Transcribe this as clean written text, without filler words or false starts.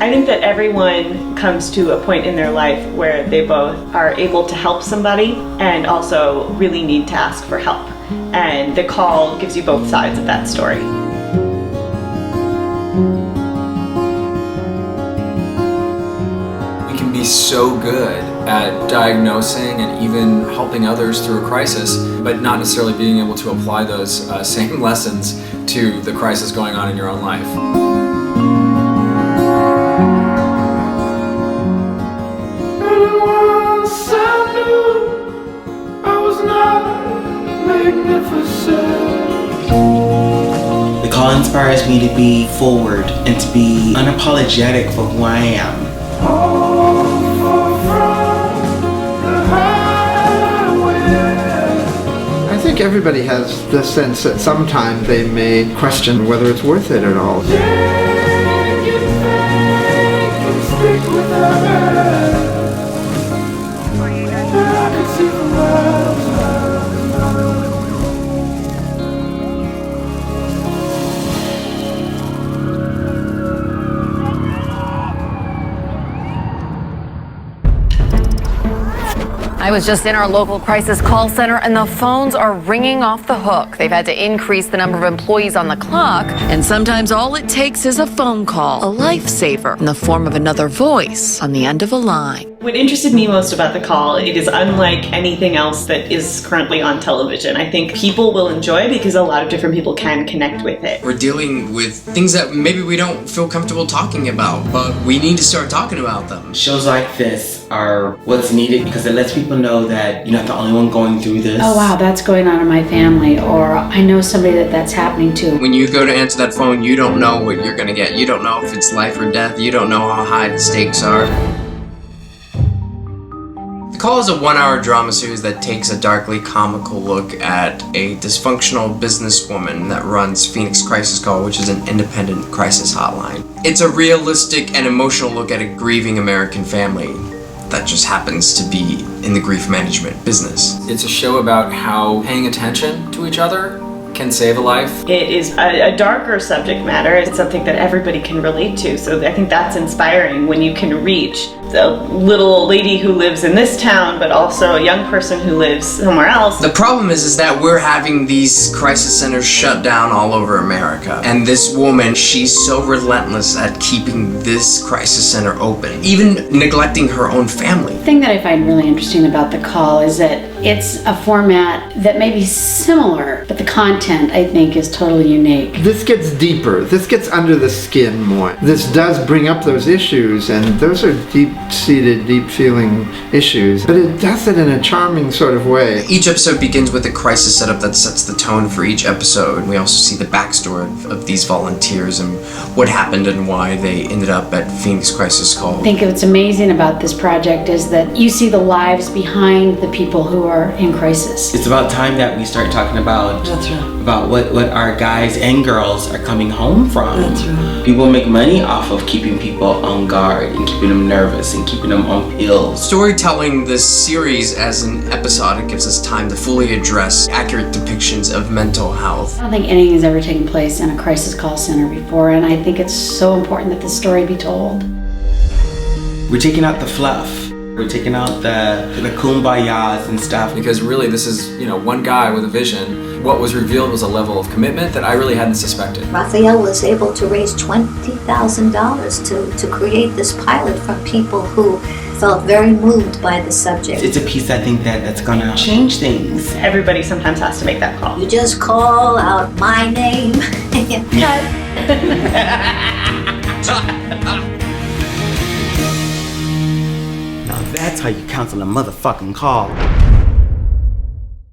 I think that everyone comes to a point in their life where they both are able to help somebody and also really need to ask for help. And the call gives you both sides of that story. We can be so good at diagnosing and even helping others through a crisis, but not necessarily being able to apply those same lessons to the crisis going on in your own life. The call inspires me to be forward and to be unapologetic for who I am. I think everybody has the sense that sometimes they may question whether it's worth it at all. I was just in our local crisis call center and the phones are ringing off the hook. They've had to increase the number of employees on the clock, and sometimes all it takes is a phone call, a lifesaver in the form of another voice on the end of a line. What interested me most about the call, it is unlike anything else that is currently on television. I think people will enjoy because a lot of different people can connect with it. We're dealing with things that maybe we don't feel comfortable talking about, but we need to start talking about them. Shows like this are what's needed because it lets people know that you're not the only one going through this. Oh wow, that's going on in my family, or I know somebody that's happening to. When you go to answer that phone, you don't know what you're gonna get. You don't know if it's life or death. You don't know how high the stakes are. The Call is a 1-hour drama series that takes a darkly comical look at a dysfunctional businesswoman that runs Phoenix Crisis Call, which is an independent crisis hotline. It's a realistic and emotional look at a grieving American family that just happens to be in the grief management business. It's a show about how paying attention to each other can save a life. It is a darker subject matter. It's something that everybody can relate to. So I think that's inspiring when you can reach the little lady who lives in this town, but also a young person who lives somewhere else. The problem is that we're having these crisis centers shut down all over America. And this woman, she's so relentless at keeping this crisis center open, even neglecting her own family. The thing that I find really interesting about The Call is that it's a format that may be similar, but the content, I think, is totally unique. This gets deeper. This gets under the skin more. This does bring up those issues, and those are deep-seated, deep-feeling issues, but it does it in a charming sort of way. Each episode begins with a crisis setup that sets the tone for each episode. We also see the backstory of these volunteers and what happened and why they ended up at Phoenix Crisis Call. I think what's amazing about this project is that you see the lives behind the people who are in crisis. It's about time that we start talking about what our guys and girls are coming home from. That's right. People make money off of keeping people on guard and keeping them nervous and keeping them on pills. Storytelling this series as an episode, it gives us time to fully address accurate depictions of mental health. I don't think anything has ever taken place in a crisis call center before, and I think it's so important that this story be told. We're taking out the fluff. We're taking out the kumbayas and stuff. Because really this is, one guy with a vision. What was revealed was a level of commitment that I really hadn't suspected. Raphael was able to raise $20,000 to create this pilot from people who felt very moved by the subject. It's a piece I think that's gonna change things. Everybody sometimes has to make that call. You just call out my name. Now that's how you counsel a motherfucking call.